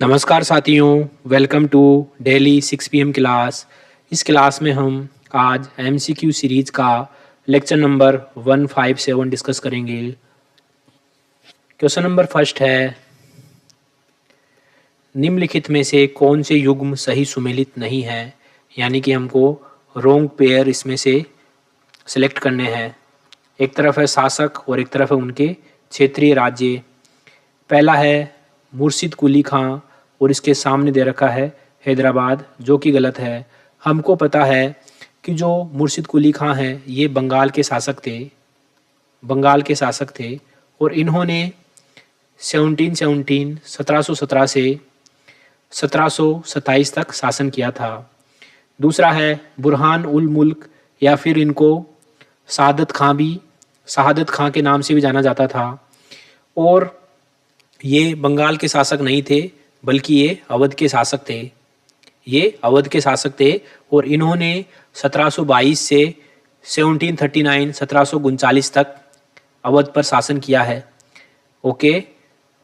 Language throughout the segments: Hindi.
नमस्कार साथियों, welcome to daily 6 PM class. इस क्लास में हम आज MCQ सीरीज का लेक्चर नंबर 157 डिस्कस करेंगे। क्वेश्चन नंबर फर्स्ट है, निम्नलिखित में से कौन से युग्म सही सुमेलित नहीं है, यानी कि हमको रोंग पेयर इसमें से सिलेक्ट करने हैं। एक तरफ है शासक और एक तरफ है उनके क्षेत्रीय राज्य। पहला है मुर्शिद कुली खां और इसके सामने दे रखा है हैदराबाद, जो कि गलत है। हमको पता है कि जो मुर्शिद कुली खां हैं ये बंगाल के शासक थे और इन्होंने 1717 से 1727 तक शासन किया था। दूसरा है बुरहान उल मुल्क, या फिर इनको शहादत खां के नाम से भी जाना जाता था, और ये बंगाल के शासक नहीं थे बल्कि ये अवध के शासक थे और इन्होंने 1722 से 1739 तक अवध पर शासन किया है। ओके,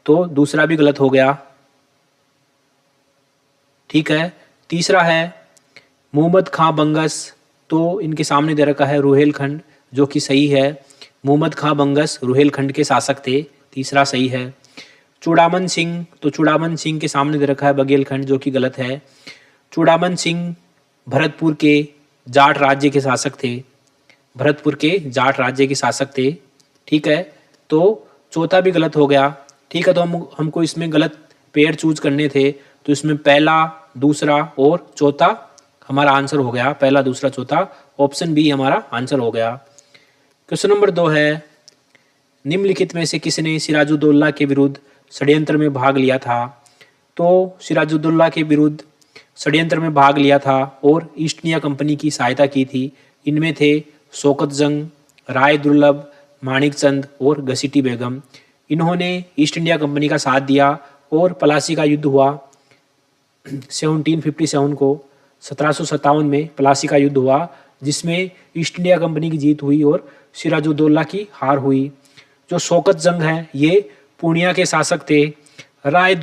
तो दूसरा भी गलत हो गया। ठीक है, तीसरा है मुहम्मद खां बंगस, तो इनके सामने दे रखा है रुहेलखंड, जो कि सही है। मुहम्मद खां बंगस रुहेलखंड के शासक थे, तीसरा सही है। चूड़ामन सिंह, तो चूड़ामन सिंह के सामने दे रखा है बघेलखंड, जो कि गलत है। चूड़ामन सिंह भरतपुर के जाट राज्य के शासक थे। ठीक है, तो चौथा भी गलत हो गया। ठीक है, तो हमको इसमें गलत पेयर चूज करने थे, तो इसमें पहला, दूसरा और चौथा हमारा आंसर हो गया। पहला, दूसरा, चौथा, ऑप्शन बी हमारा आंसर हो गया। क्वेश्चन नंबर 2 है, निम्नलिखित में से किसने सिराजुद्दौला के विरुद्ध षड्यंत्र में भाग लिया था? तो सिराजुद्दौला के विरुद्ध षड्यंत्र में भाग लिया था और ईस्ट इंडिया कंपनी की सहायता की थी। इनमें थे शौकत जंग, राय दुर्लभ, माणिक चंद और घसीटी बेगम। इन्होंने ईस्ट इंडिया कंपनी का साथ दिया और प्लासी का युद्ध हुआ 1757 को। 1757 में प्लासी का युद्ध हुआ, जिसमें ईस्ट इंडिया कंपनी की जीत हुई और सिराजुद्दौला की हार हुई। जो शौकत जंग है ये पूर्णिया के शासक थे। राय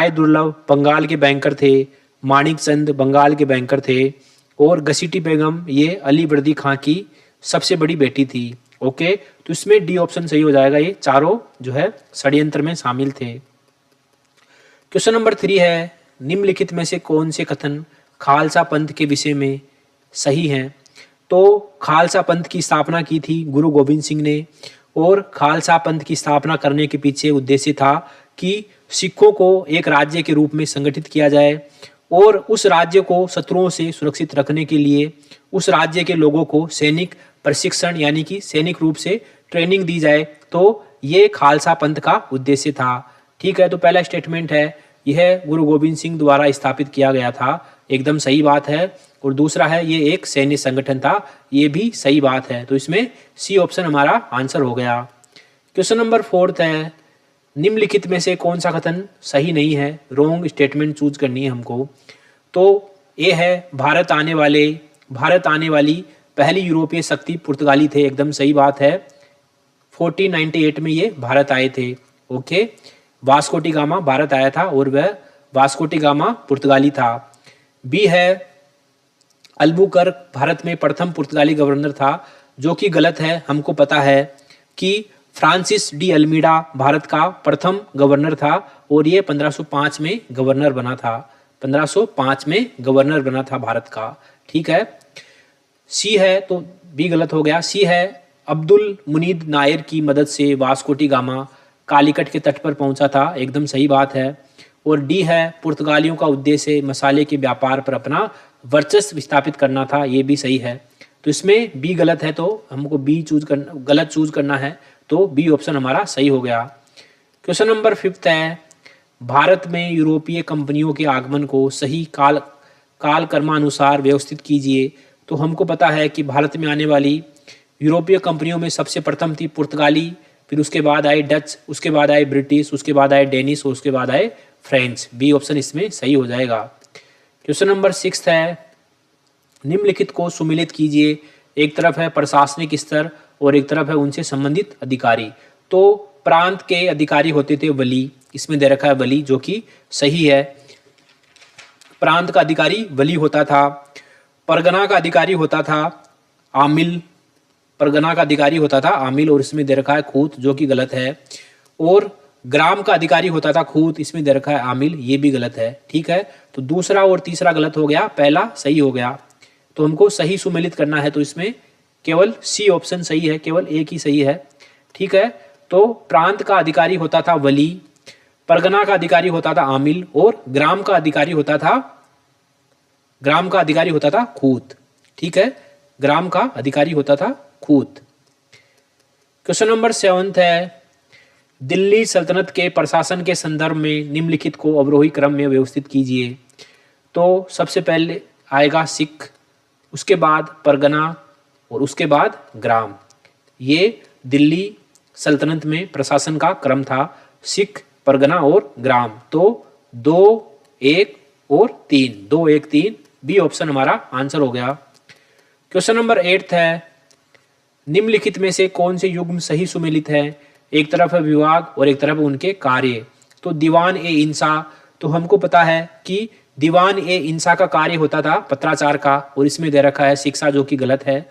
दुर्लभ बंगाल के बैंकर थे। माणिक चंद बंगाल के बैंकर थे और घसीटी बेगम ये अली वर्दी खां की सबसे बड़ी बेटी थी। ओके, तो इसमें डी ऑप्शन सही हो जाएगा। ये चारों जो है षड्यंत्र में शामिल थे। क्वेश्चन नंबर 3 है, निम्नलिखित में से कौन से कथन खालसा पंथ के विषय में सही हैं? तो खालसा पंथ की स्थापना की थी गुरु गोविंद सिंह ने, और खालसा पंथ की स्थापना करने के पीछे उद्देश्य था कि सिखों को एक राज्य के रूप में संगठित किया जाए और उस राज्य को शत्रुओं से सुरक्षित रखने के लिए उस राज्य के लोगों को सैनिक प्रशिक्षण, यानी कि सैनिक रूप से ट्रेनिंग दी जाए। तो ये खालसा पंथ का उद्देश्य था। ठीक है, तो पहला स्टेटमेंट है यह गुरु गोविंद सिंह द्वारा स्थापित किया गया था, एकदम सही बात है। और दूसरा है ये एक सैन्य संगठन था, ये भी सही बात है। तो इसमें सी ऑप्शन हमारा आंसर हो गया। क्वेश्चन नंबर 4 है, निम्नलिखित में से कौन सा कथन सही नहीं है? रॉन्ग स्टेटमेंट चूज करनी है हमको। तो ये है भारत आने वाली पहली यूरोपीय शक्ति पुर्तगाली थे, एकदम सही बात है। 1498 में ये भारत आए थे। Okay, Vasco D gamma Bharat आया था और वह वास्को डी गामा पुर्तगाली था। बी है अल्बुकर्क भारत में प्रथम पुर्तगाली गवर्नर था, जो कि गलत है। हमको पता है कि फ्रांसिस डी अल्मीडा भारत का प्रथम गवर्नर था और ये 1505 में गवर्नर बना था भारत का। ठीक है, सी है, तो बी गलत हो गया। सी है अब्दुल मुनीद नायर की मदद से वास्को डी गामा कालीकट के तट पर पहुंचा था, एकदम सही बात है। और डी है पुर्तगालियों का उद्देश्य मसाले के व्यापार पर अपना वर्चस्व स्थापित करना था, ये भी सही है। तो इसमें बी गलत है, तो हमको गलत चूज करना है, तो बी ऑप्शन हमारा सही हो गया। क्वेश्चन नंबर 5 है, भारत में यूरोपीय कंपनियों के आगमन को सही कालक्रमानुसार व्यवस्थित कीजिए। तो हमको पता है कि भारत में आने वाली यूरोपीय कंपनियों में सबसे प्रथम थी पुर्तगाली, फिर उसके बाद आए डच, उसके बाद आए ब्रिटिश, उसके बाद आए डेनिश और उसके बाद आए फ्रेंच। बी ऑप्शन इसमें सही हो जाएगा। क्वेश्चन नंबर 6 है, निम्नलिखित को सुमेलित कीजिए। एक तरफ है प्रशासनिक स्तर और एक तरफ है उनसे संबंधित अधिकारी। तो प्रांत के अधिकारी होते थे वली, इसमें दे रखा है वली, जो कि सही है। प्रांत का अधिकारी वली होता था। परगना का अधिकारी होता था आमिल, परगना का अधिकारी होता था आमिल, और इसमें दे रखा है खूत, जो कि गलत है। और ग्राम का अधिकारी होता था खूत, इसमें दे रखा है आमिल, ये भी गलत है। ठीक है, तो दूसरा और तीसरा गलत हो गया, पहला सही हो गया। तो हमको सही सुमेलित करना है, तो इसमें केवल सी ऑप्शन सही है, केवल एक ही सही है। ठीक है, तो प्रांत का अधिकारी होता था वली, परगना का अधिकारी होता था आमिल, और ग्राम का अधिकारी होता था खूत। ठीक है, ग्राम का अधिकारी होता था खूत। क्वेश्चन नंबर 7 है, दिल्ली सल्तनत के प्रशासन के संदर्भ में निम्नलिखित को अवरोही क्रम में व्यवस्थित कीजिए। तो सबसे पहले आएगा सिख, उसके बाद परगना और उसके बाद ग्राम। ये दिल्ली सल्तनत में प्रशासन का क्रम था, सिख, परगना और ग्राम। तो 2, 1 और 3, 2, 1, 3 बी ऑप्शन हमारा आंसर हो गया। क्वेश्चन नंबर 8 है, निम्नलिखित में से कौन से युग्म सही सुमेलित है? एक तरफ है विभाग और एक तरफ उनके कार्य। तो दीवान ए इंसा, तो हमको पता है कि दीवान ए इंसा का कार्य होता था पत्राचार का, और इसमें दे रखा है शिक्षा, जो कि गलत है।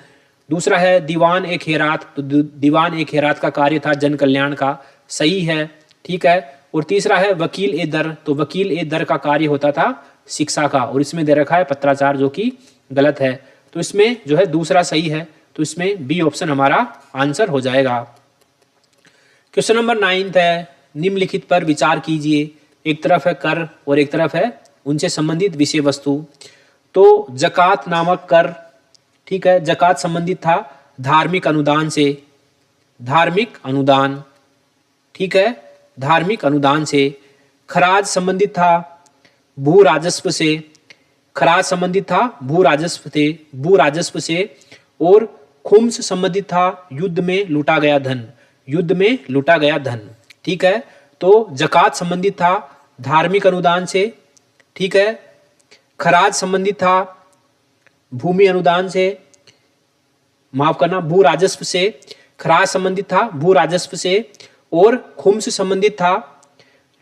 दूसरा है दीवान ए खेरात, तो दीवान ए खेरात का कार्य था जन कल्याण का, सही है। ठीक है, और तीसरा है वकील ए दर, तो वकील ए दर का कार्य होता था शिक्षा का, और इसमें दे रखा है पत्राचार, जो कि गलत है। तो इसमें जो है दूसरा सही है, तो इसमें बी ऑप्शन हमारा आंसर हो जाएगा। क्वेश्चन नंबर 9 है, निम्नलिखित पर विचार कीजिए। एक तरफ है कर और एक तरफ है उनसे संबंधित विषय वस्तु। तो जकात नामक कर, ठीक है, जकात संबंधित था धार्मिक अनुदान से, धार्मिक अनुदान। ठीक है, धार्मिक अनुदान से। खराज संबंधित था भू राजस्व से, खराज संबंधित था भू राजस्व से। और खुम्स संबंधित था युद्ध में लूटा गया धन, युद्ध में लूटा गया धन। ठीक है, तो जकात संबंधित था धार्मिक अनुदान से। ठीक है, खराज संबंधित था भूमि अनुदान से, माफ करना, भू राजस्व से। खराज संबंधित था भू राजस्व से, और खुम्स संबंधित था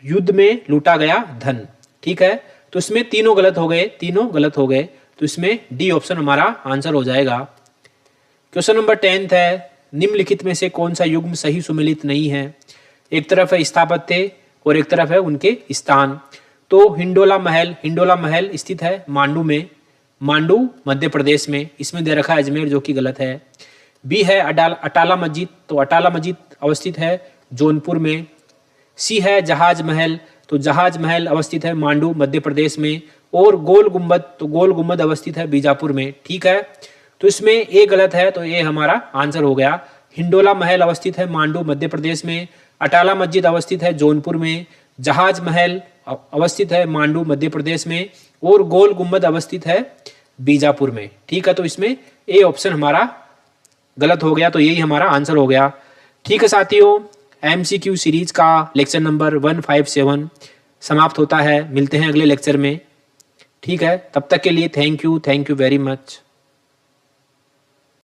युद्ध में लूटा गया धन। ठीक है, तो इसमें तीनों गलत हो गए, तीनों गलत हो गए, तो इसमें डी ऑप्शन हमारा आंसर हो जाएगा। क्वेश्चन नंबर 10 है, निम्नलिखित में से कौन सा युग्म सही सुमेलित नहीं है? एक तरफ है स्थापत्य और एक तरफ है उनके स्थान। तो हिंडोला महल स्थित है मांडू में, मांडू मध्य प्रदेश में, इसमें दे रखा है अजमेर, जो कि गलत है। बी है अटाला मस्जिद, तो अटाला मस्जिद अवस्थित है जौनपुर में। सी है जहाज महल, तो जहाज महल अवस्थित है मांडू मध्य प्रदेश में। और गोल गुम्बद, तो गोल गुम्बद अवस्थित है बीजापुर में। ठीक है, तो इसमें ए गलत है, तो ये हमारा आंसर हो गया। हिंडोला महल अवस्थित है मांडू मध्य प्रदेश में, अटाला मस्जिद अवस्थित है जौनपुर में, जहाज महल अवस्थित है मांडू मध्य प्रदेश में, और गोल गुम्बद अवस्थित है बीजापुर में। ठीक है, तो इसमें ए ऑप्शन हमारा गलत हो गया, तो यही हमारा आंसर हो गया। ठीक है साथियों, MCQ सीरीज का लेक्चर नंबर 157 समाप्त होता है। मिलते हैं अगले लेक्चर में। ठीक है, तब तक के लिए थैंक यू वेरी मच।